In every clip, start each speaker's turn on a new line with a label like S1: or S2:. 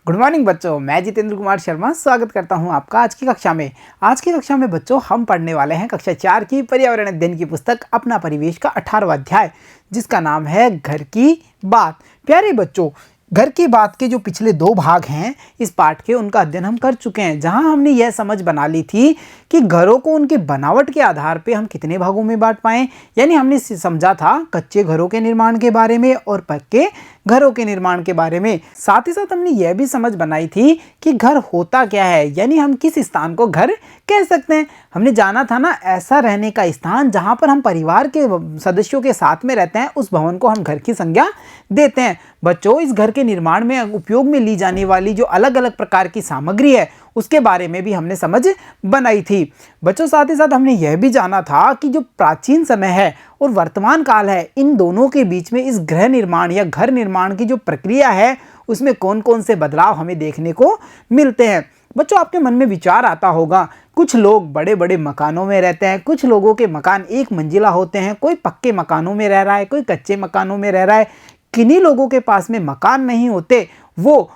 S1: Good morning बच्चों, मैं जितेंद्र कुमार शर्मा स्वागत करता हूं आपका आज की कक्षा में। आज की कक्षा में बच्चों हम पढ़ने वाले हैं कक्षा 4 की पर्यावरण अध्ययन की पुस्तक अपना परिवेश का 18वां अध्याय, जिसका नाम है घर की बात। प्यारे बच्चों, घर की बात के जो पिछले 2 भाग हैं इस पाठ के, उनका अध्ययन हम कर चुके हैं, जहां हमने यह समझ बना ली थी कि घरों को उनके बनावट के आधार पे हम कितने भागों में बांट पाएं। यानी हमने समझा था कच्चे घरों के निर्माण के बारे में और पक्के घरों के निर्माण के बारे में। साथ ही साथ हमने यह भी समझ बनाई थी कि घर होता क्या है, यानी हम किस स्थान को घर कह सकते हैं। हमने जाना था ना, ऐसा रहने का स्थान जहां पर हम परिवार के सदस्यों के साथ में रहते हैं, उस भवन को हम घर की संज्ञा देते हैं। बच्चों, इस घर के निर्माण में उपयोग में ली जाने वाली जो अलग अलग प्रकार की सामग्री है उसके बारे में भी हमने समझ बनाई थी। बच्चों, साथ ही साथ हमने यह भी जाना था कि जो प्राचीन समय है और वर्तमान काल है, इन दोनों के बीच में इस गृह निर्माण या घर निर्माण की जो प्रक्रिया है उसमें कौन कौन से बदलाव हमें देखने को मिलते हैं। बच्चों, आपके मन में विचार आता होगा, कुछ लोग बड़े बड़े मकानों में रहते हैं, कुछ लोगों के मकान एक मंजिला होते हैं, कोई पक्के मकानों में रह रहा है, कोई कच्चे मकानों में रह रहा है। किन्हीं लोगों के पास में मकान नहीं होते, वो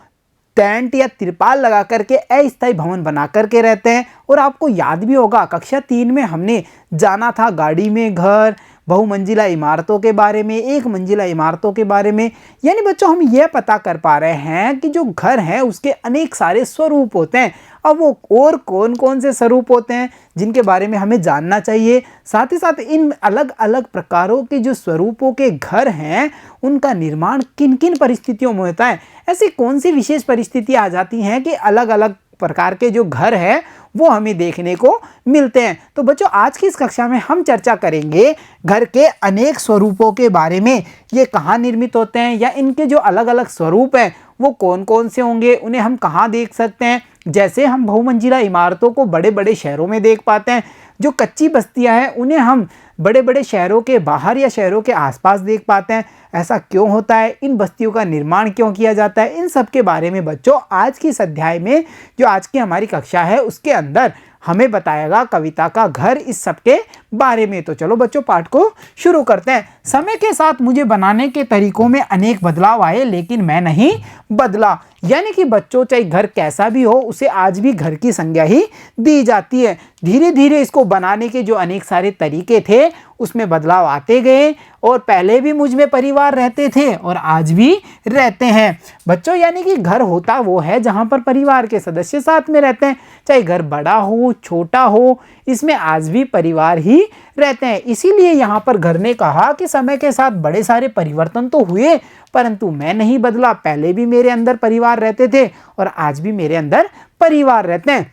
S1: टेंट या तिरपाल लगा करके अस्थायी भवन बना करके रहते हैं। और आपको याद भी होगा कक्षा 3 में हमने जाना था गाड़ी में घर, बहुमंजिला इमारतों के बारे में, एक मंजिला इमारतों के बारे में। यानी बच्चों, हम यह पता कर पा रहे हैं कि जो घर है उसके अनेक सारे स्वरूप होते हैं। अब वो और कौन कौन से स्वरूप होते हैं जिनके बारे में हमें जानना चाहिए। साथ ही साथ इन अलग अलग प्रकारों के जो स्वरूपों के घर हैं उनका निर्माण किन किन परिस्थितियों में होता है। ऐसी कौन सी विशेष परिस्थितियां आ जाती हैं कि अलग अलग प्रकार के जो घर है वो हमें देखने को मिलते हैं। तो बच्चों, आज की इस कक्षा में हम चर्चा करेंगे घर के अनेक स्वरूपों के बारे में। ये कहाँ निर्मित होते हैं या इनके जो अलग अलग स्वरूप हैं वो कौन कौन से होंगे, उन्हें हम कहाँ देख सकते हैं। जैसे हम बहुमंजिला इमारतों को बड़े बड़े शहरों में देख पाते हैं, जो कच्ची बस्तियां हैं उन्हें हम बड़े बड़े शहरों के बाहर या शहरों के आसपास देख पाते हैं। ऐसा क्यों होता है, इन बस्तियों का निर्माण क्यों किया जाता है, इन सब के बारे में बच्चों आज की इस अध्याय में, जो आज की हमारी कक्षा है उसके अंदर हमें बताएगा कविता का घर इस सब के बारे में। तो चलो बच्चों, पाठ को शुरू करते हैं। समय के साथ मुझे बनाने के तरीकों में अनेक बदलाव आए, लेकिन मैं नहीं बदला। यानी कि बच्चों, चाहे घर कैसा भी हो उसे आज भी घर की संज्ञा ही दी जाती है। धीरे धीरे इसको बनाने के जो अनेक सारे तरीके थे उसमें बदलाव आते गए, और पहले भी मुझ में परिवार रहते थे और आज भी रहते हैं। बच्चों, यानी कि घर होता वो है जहां पर परिवार के सदस्य साथ में रहते हैं, चाहे घर बड़ा हो छोटा हो, इसमें आज भी परिवार ही रहते हैं। इसीलिए यहाँ पर घर ने कहा कि समय के साथ बड़े सारे परिवर्तन तो हुए, परंतु मैं नहीं बदला। पहले भी मेरे अंदर परिवार रहते थे और आज भी मेरे अंदर परिवार रहते हैं।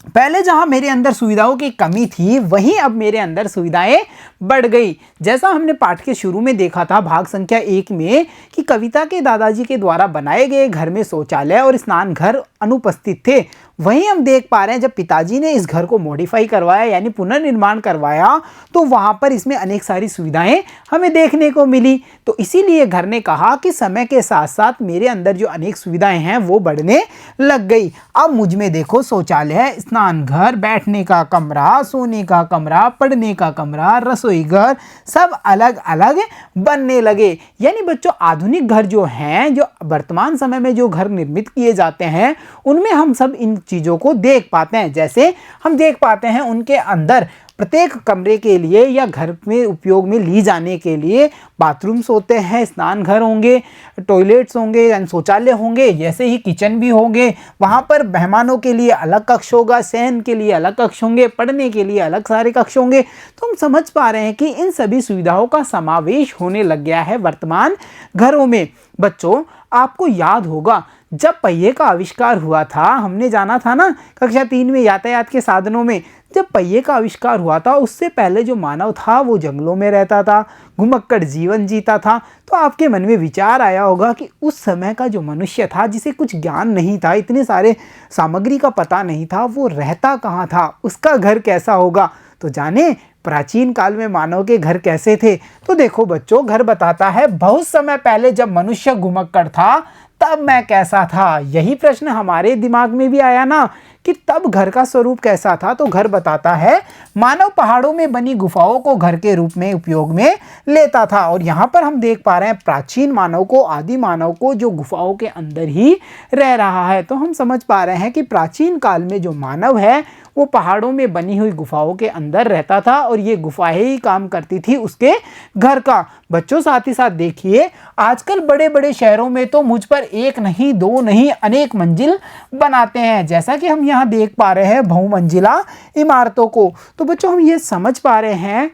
S1: पहले जहां मेरे अंदर सुविधाओं की कमी थी, वहीं अब मेरे अंदर सुविधाएं बढ़ गई। जैसा हमने पाठ के शुरू में देखा था भाग संख्या 1 में कि कविता के दादाजी के द्वारा बनाए गए घर में शौचालय और स्नान घर अनुपस्थित थे, वहीं हम देख पा रहे हैं जब पिताजी ने इस घर को मॉडिफाई करवाया यानी पुनर्निर्माण करवाया तो वहां पर इसमें अनेक सारी सुविधाएं हमें देखने को मिली। तो इसीलिए घर ने कहा कि समय के साथ साथ मेरे अंदर जो अनेक सुविधाएं हैं वो बढ़ने लग गई। अब मुझ में देखो शौचालय, स्नान घर, बैठने का कमरा, सोने का कमरा, पढ़ने का कमरा, रसोई घर सब अलग अलग बनने लगे। यानी बच्चों, आधुनिक घर जो हैं, जो वर्तमान समय में जो घर निर्मित किए जाते हैं उनमें हम सब इन चीजों को देख पाते हैं। जैसे हम देख पाते हैं उनके अंदर प्रत्येक कमरे के लिए या घर में उपयोग में ली जाने के लिए बाथरूम्स होते हैं, स्नान घर होंगे, टॉयलेट्स होंगे यानी शौचालय होंगे, जैसे ही किचन भी होंगे। वहाँ पर मेहमानों के लिए अलग कक्ष होगा, शयन के लिए अलग कक्ष होंगे, पढ़ने के लिए अलग सारे कक्ष होंगे। तो हम समझ पा रहे हैं कि इन सभी सुविधाओं का समावेश होने लग गया है वर्तमान घरों में। बच्चों, आपको याद होगा जब पहिए का आविष्कार हुआ था, हमने जाना था ना कक्षा 3 में यातायात के साधनों में, जब पहिए का आविष्कार हुआ था उससे पहले जो मानव था वो जंगलों में रहता था, घुमक्कड़ जीवन जीता था। तो आपके मन में विचार आया होगा कि उस समय का जो मनुष्य था जिसे कुछ ज्ञान नहीं था, इतने सारे सामग्री का पता नहीं था, वो रहता कहाँ था, उसका घर कैसा होगा। तो जाने प्राचीन काल में मानव के घर कैसे थे। तो देखो बच्चों, घर बताता है बहुत समय पहले जब मनुष्य घुमक्कड़ था तब मैं कैसा था। यही प्रश्न हमारे दिमाग में भी आया ना कि तब घर का स्वरूप कैसा था, तो घर बताता है मानव पहाड़ों में बनी गुफाओं को घर के रूप में उपयोग में लेता था। और यहाँ पर हम देख पा रहे हैं प्राचीन मानव को, आदि मानव को, जो गुफाओं के अंदर ही रह रहा है। तो हम समझ पा रहे हैं कि प्राचीन काल में जो मानव है वो पहाड़ों में बनी हुई गुफाओं के अंदर रहता था और ये गुफाएं ही काम करती थी उसके घर का। बच्चों साथ ही साथ देखिए, आजकल बड़े बड़े शहरों में तो मुझ पर एक नहीं, दो नहीं, अनेक मंजिल बनाते हैं, जैसा कि हम यहाँ देख पा रहे हैं बहुमंजिला इमारतों को। तो बच्चों हम ये समझ पा रहे हैं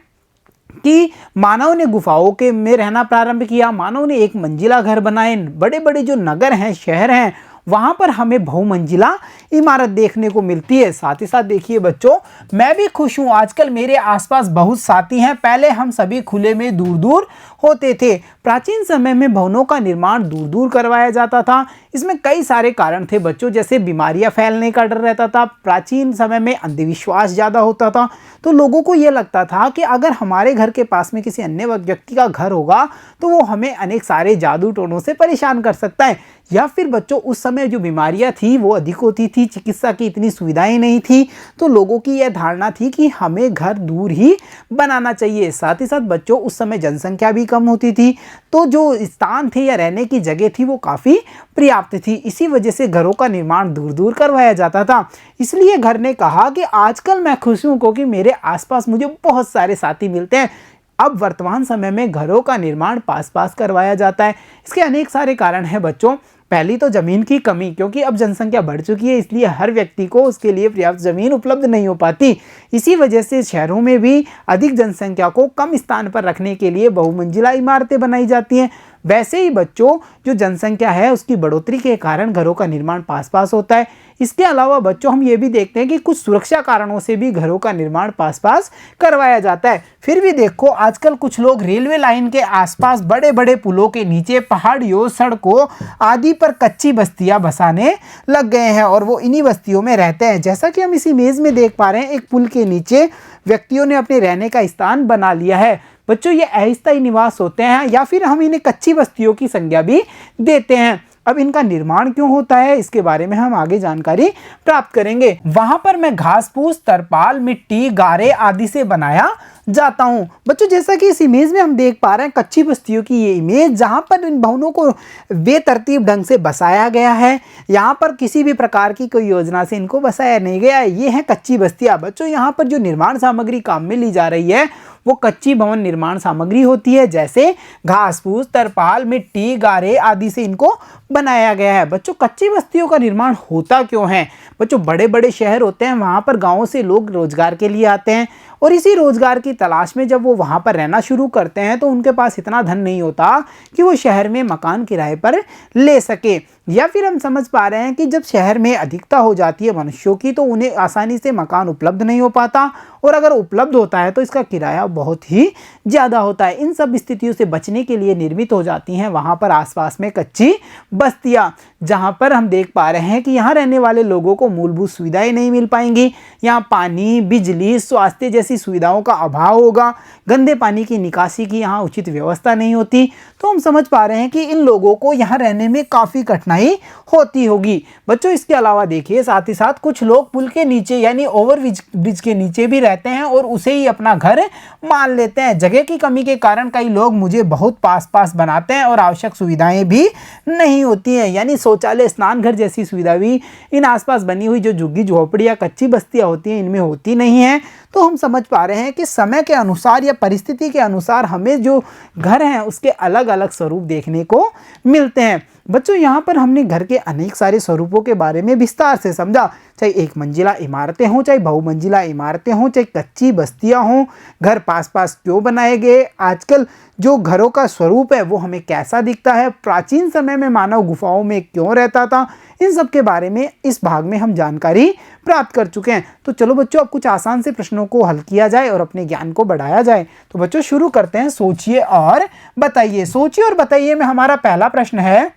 S1: कि मानव ने गुफाओं के में रहना प्रारंभ किया, मानव ने एक मंजिला घर बनाए। बड़े बड़े जो नगर हैं, शहर हैं, वहां पर हमें बहुमंजिला इमारत देखने को मिलती है। साथ ही साथ देखिए बच्चों, मैं भी खुश हूं, आजकल मेरे आसपास बहुत साथी हैं। पहले हम सभी खुले में दूर दूर होते थे। प्राचीन समय में भवनों का निर्माण दूर दूर करवाया जाता था। इसमें कई सारे कारण थे बच्चों, जैसे बीमारियां फैलने का डर रहता था। प्राचीन समय में अंधविश्वास ज़्यादा होता था, तो लोगों को ये लगता था कि अगर हमारे घर के पास में किसी अन्य व्यक्ति का घर होगा तो वो हमें अनेक सारे जादू टोनों से परेशान कर सकता है। या फिर बच्चों उस समय जो बीमारियां थी वो अधिक होती थी, चिकित्सा की इतनी सुविधाएं नहीं थी, तो लोगों की यह धारणा थी कि हमें घर दूर ही बनाना चाहिए। साथ ही साथ बच्चों उस समय जनसंख्या भी कम होती थी, तो जो स्थान थे या रहने की जगह थी वो काफ़ी पर्याप्त थी। इसी वजह से घरों का निर्माण दूर दूर करवाया जाता था। इसलिए घर ने कहा कि आजकल मैं खुश हूँ क्योंकि मेरे आसपास मुझे बहुत सारे साथी मिलते हैं। अब वर्तमान समय में घरों का निर्माण पास पास करवाया जाता है। इसके अनेक सारे कारण हैं बच्चों। पहली तो ज़मीन की कमी, क्योंकि अब जनसंख्या बढ़ चुकी है, इसलिए हर व्यक्ति को उसके लिए पर्याप्त ज़मीन उपलब्ध नहीं हो पाती। इसी वजह से शहरों में भी अधिक जनसंख्या को कम स्थान पर रखने के लिए बहुमंजिला इमारतें बनाई जाती हैं। वैसे ही बच्चों जो जनसंख्या है उसकी बढ़ोतरी के कारण घरों का निर्माण पास पास होता है। इसके अलावा बच्चों हम ये भी देखते हैं कि कुछ सुरक्षा कारणों से भी घरों का निर्माण पास पास करवाया जाता है। फिर भी देखो, आजकल कुछ लोग रेलवे लाइन के आसपास बड़े बड़े पुलों के नीचे, पहाड़ियों, सड़कों आदि पर कच्ची बस्तियां बसाने लग गए हैं और वो इन्हीं बस्तियों में रहते हैं। जैसा कि हम इस इमेज में देख पा रहे हैं, एक पुल के नीचे व्यक्तियों ने अपने रहने का स्थान बना लिया है। बच्चों ये अस्थायी निवास होते हैं या फिर हम इन्हें कच्ची बस्तियों की संज्ञा भी देते हैं। अब इनका निर्माण क्यों होता है इसके बारे में हम आगे जानकारी प्राप्त करेंगे। वहां पर मैं घास फूस, तरपाल, मिट्टी, गारे आदि से बनाया जाता हूं। बच्चों जैसा कि इस इमेज में हम देख पा रहे हैं कच्ची बस्तियों की ये इमेज, जहां पर इन भवनों को बेतरतीब ढंग से बसाया गया है। यहाँ पर किसी भी प्रकार की कोई योजना से इनको बसाया नहीं गया है। ये है कच्ची बस्तियां। बच्चों यहाँ पर जो निर्माण सामग्री काम में ली जा रही है वो कच्ची भवन निर्माण सामग्री होती है, जैसे घास फूस, तरपाल, मिट्टी, गारे आदि से इनको बनाया गया है। बच्चों कच्ची बस्तियों का निर्माण होता क्यों है? बच्चों बड़े बड़े शहर होते हैं, वहाँ पर गाँवों से लोग रोजगार के लिए आते हैं और इसी रोजगार की तलाश में जब वो वहाँ पर रहना शुरू करते हैं तो उनके पास इतना धन नहीं होता कि वो शहर में मकान किराए पर ले सके। या फिर हम समझ पा रहे हैं कि जब शहर में अधिकता हो जाती है मनुष्यों की तो उन्हें आसानी से मकान उपलब्ध नहीं हो पाता, और अगर उपलब्ध होता है तो इसका किराया बहुत ही ज़्यादा होता है। इन सब स्थितियों से बचने के लिए निर्मित हो जाती हैं वहाँ पर आसपास में कच्ची बस्तियाँ, जहाँ पर हम देख पा रहे हैं कि यहाँ रहने वाले लोगों को मूलभूत सुविधाएं नहीं मिल पाएंगी। यहाँ पानी, बिजली, स्वास्थ्य जैसी सुविधाओं का अभाव होगा। गंदे पानी की निकासी की यहाँ उचित व्यवस्था नहीं होती। तो हम समझ पा रहे हैं कि इन लोगों को यहाँ रहने में काफ़ी कठिनाई होती होगी। बच्चों इसके अलावा देखिए, साथ ही साथ कुछ लोग पुल के नीचे यानी ओवर ब्रिज के नीचे भी रहते हैं और उसे ही अपना घर मान लेते हैं। जगह की कमी के कारण कई लोग मुझे बहुत पास पास बनाते हैं और आवश्यक सुविधाएं भी नहीं होती हैं, यानी शौचालय, स्नान घर जैसी सुविधा भी इन आसपास बनी हुई जो झुग्गी झोपड़ियाँ कच्ची बस्तियाँ होती हैं इनमें होती नहीं है। तो हम समझ पा रहे हैं कि समय के अनुसार या परिस्थिति के अनुसार हमें जो घर हैं उसके अलग अलग स्वरूप देखने को मिलते हैं। बच्चों यहाँ पर हमने घर के अनेक सारे स्वरूपों के बारे में विस्तार से समझा, चाहे एक मंजिला इमारतें हों, चाहे बहुमंजिला इमारतें हों, चाहे कच्ची बस्तियां हों, घर पास पास क्यों बनाए गए, आजकल जो घरों का स्वरूप है वो हमें कैसा दिखता है, प्राचीन समय में मानव गुफाओं में क्यों रहता था, इन सब के बारे में इस भाग में हम जानकारी प्राप्त कर चुके हैं। तो चलो बच्चों अब कुछ आसान से प्रश्नों को हल किया जाए और अपने ज्ञान को बढ़ाया जाए। तो बच्चों शुरू करते हैं, सोचिए और बताइए। सोचिए और बताइए में हमारा पहला प्रश्न है,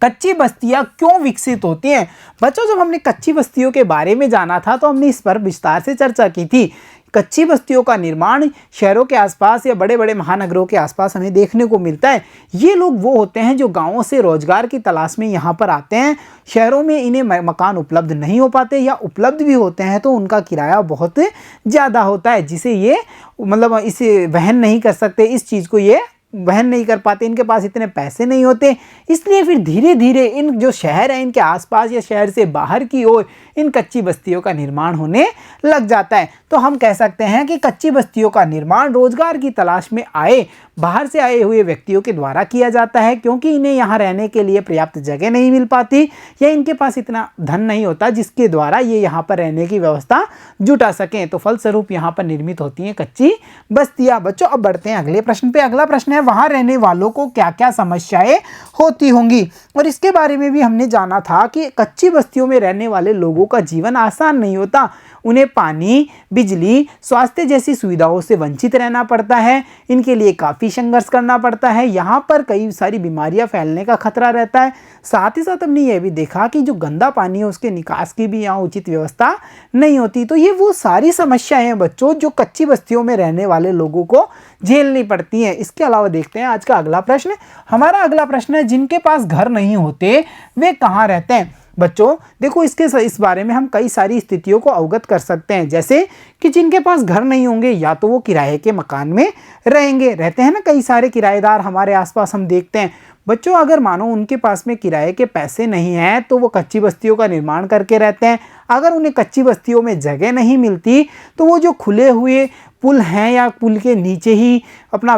S1: कच्ची बस्तियां क्यों विकसित होती हैं? बच्चों जब हमने कच्ची बस्तियों के बारे में जाना था तो हमने इस पर विस्तार से चर्चा की थी। कच्ची बस्तियों का निर्माण शहरों के आसपास या बड़े बड़े महानगरों के आसपास हमें देखने को मिलता है। ये लोग वो होते हैं जो गाँवों से रोजगार की तलाश में यहाँ पर आते हैं। शहरों में इन्हें मकान उपलब्ध नहीं हो पाते, या उपलब्ध भी होते हैं तो उनका किराया बहुत ज़्यादा होता है, जिसे ये मतलब इसे वहन नहीं कर सकते, इस चीज़ को ये वहन नहीं कर पाते, इनके पास इतने पैसे नहीं होते। इसलिए फिर धीरे धीरे इन जो शहर हैं इनके आसपास या शहर से बाहर की ओर इन कच्ची बस्तियों का निर्माण होने लग जाता है। तो हम कह सकते हैं कि कच्ची बस्तियों का निर्माण रोजगार की तलाश में आए बाहर से आए हुए व्यक्तियों के द्वारा किया जाता है, क्योंकि इन्हें यहाँ रहने के लिए पर्याप्त जगह नहीं मिल पाती या इनके पास इतना धन नहीं होता जिसके द्वारा ये यहाँ पर रहने की व्यवस्था जुटा सकें। तो फलस्वरूप यहाँ पर निर्मित होती हैं कच्ची बस्तियाँ। बच्चों अब बढ़ते हैं अगले प्रश्न पे। अगला प्रश्न है, वहाँ रहने वालों को क्या क्या समस्याएं होती होंगी। और इसके बारे में भी हमने जाना था कि कच्ची बस्तियों में रहने वाले लोगों का जीवन आसान नहीं होता। उन्हें पानी, बिजली, स्वास्थ्य जैसी सुविधाओं से वंचित रहना पड़ता है। इनके लिए काफ़ी संघर्ष करना पड़ता है। यहाँ पर कई सारी बीमारियाँ फैलने का खतरा रहता है। साथ ही साथ हमने यह भी देखा कि जो गंदा पानी है उसके निकास की भी यहाँ उचित व्यवस्था नहीं होती। तो ये वो सारी समस्याएं हैं बच्चों जो कच्ची बस्तियों में रहने वाले लोगों को झेलनी पड़ती हैं। इसके अलावा देखते हैं आज का अगला प्रश्न। हमारा अगला प्रश्न है, जिनके पास घर नहीं होते वे कहाँ रहते हैं। बच्चों देखो, इस बारे में हम कई सारी स्थितियों को अवगत कर सकते हैं, जैसे कि जिनके पास घर नहीं होंगे या तो वो किराए के मकान में रहते हैं ना, कई सारे किराएदार हमारे आसपास हम देखते हैं। बच्चों अगर मानो उनके पास में किराए के पैसे नहीं हैं तो वो कच्ची बस्तियों का निर्माण करके रहते हैं। अगर उन्हें कच्ची बस्तियों में जगह नहीं मिलती तो वो जो खुले हुए पुल हैं या पुल के नीचे ही अपना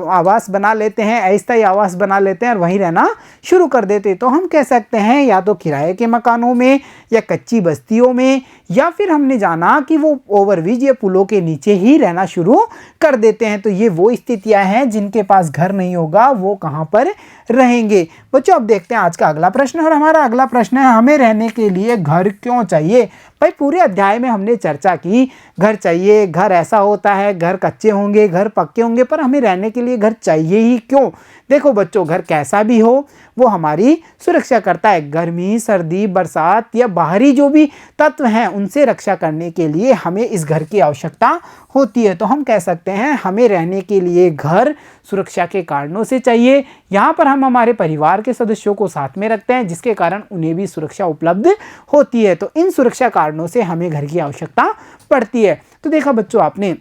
S1: आवास बना लेते हैं, अस्थायी आवास बना लेते हैं और वहीं रहना शुरू कर देते। तो हम कह सकते हैं या तो किराए के मकानों में या कच्ची बस्तियों में, या फिर हमने जाना कि वो ओवरब्रिज या पुलों के नीचे ही रहना शुरू कर देते हैं। तो ये वो स्थितियां हैं जिनके पास घर नहीं होगा वो कहाँ पर रहेंगे। बच्चों अब देखते हैं आज का अगला प्रश्न। और हमारा अगला प्रश्न है, हमें रहने के लिए घर क्यों चाहिए। भाई पूरे अध्याय में हमने चर्चा की घर चाहिए, घर ऐसा होता है, घर कच्चे होंगे, घर पक्के होंगे, पर हमें रहने के लिए घर चाहिए ही क्यों। देखो बच्चों, घर कैसा भी हो वो हमारी सुरक्षा करता है। गर्मी, सर्दी, बरसात या बाहरी जो भी तत्व हैं उनसे रक्षा करने के लिए हमें इस घर की आवश्यकता होती है। तो हम कह सकते हैं हमें रहने के लिए घर सुरक्षा के कारणों से चाहिए। यहाँ पर हम हमारे परिवार के सदस्यों को साथ में रखते हैं जिसके कारण उन्हें भी सुरक्षा उपलब्ध होती है। तो इन सुरक्षा कारणों से हमें घर की आवश्यकता पड़ती है। तो देखा बच्चों, आपने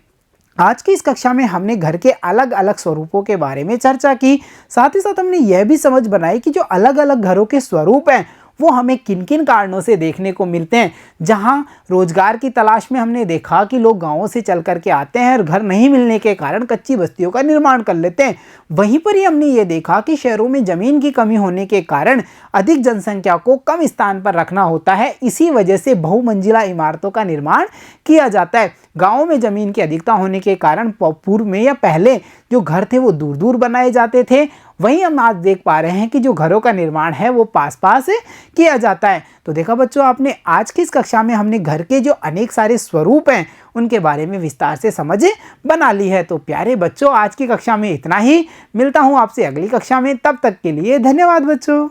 S1: आज की इस कक्षा में हमने घर के अलग अलग स्वरूपों के बारे में चर्चा की। साथ ही साथ हमने यह भी समझ बनाई कि जो अलग अलग घरों के स्वरूप हैं वो हमें किन किन कारणों से देखने को मिलते हैं। जहां रोजगार की तलाश में हमने देखा कि लोग गांवों से चल करके आते हैं और घर नहीं मिलने के कारण कच्ची बस्तियों का निर्माण कर लेते हैं। वहीं पर ही हमने ये देखा कि शहरों में ज़मीन की कमी होने के कारण अधिक जनसंख्या को कम स्थान पर रखना होता है। इसी वजह से बहुमंजिला इमारतों का निर्माण किया जाता है। गाँव में ज़मीन की अधिकता होने के कारण पूर्व में या पहले जो घर थे वो दूर दूर बनाए जाते थे। वहीं हम आज देख पा रहे हैं कि जो घरों का निर्माण है वो पास पास किया जाता है। तो देखा बच्चों, आपने आज की इस कक्षा में हमने घर के जो अनेक सारे स्वरूप हैं उनके बारे में विस्तार से समझ बना ली है। तो प्यारे बच्चों, आज की कक्षा में इतना ही। मिलता हूँ आपसे अगली कक्षा में, तब तक के लिए धन्यवाद बच्चों।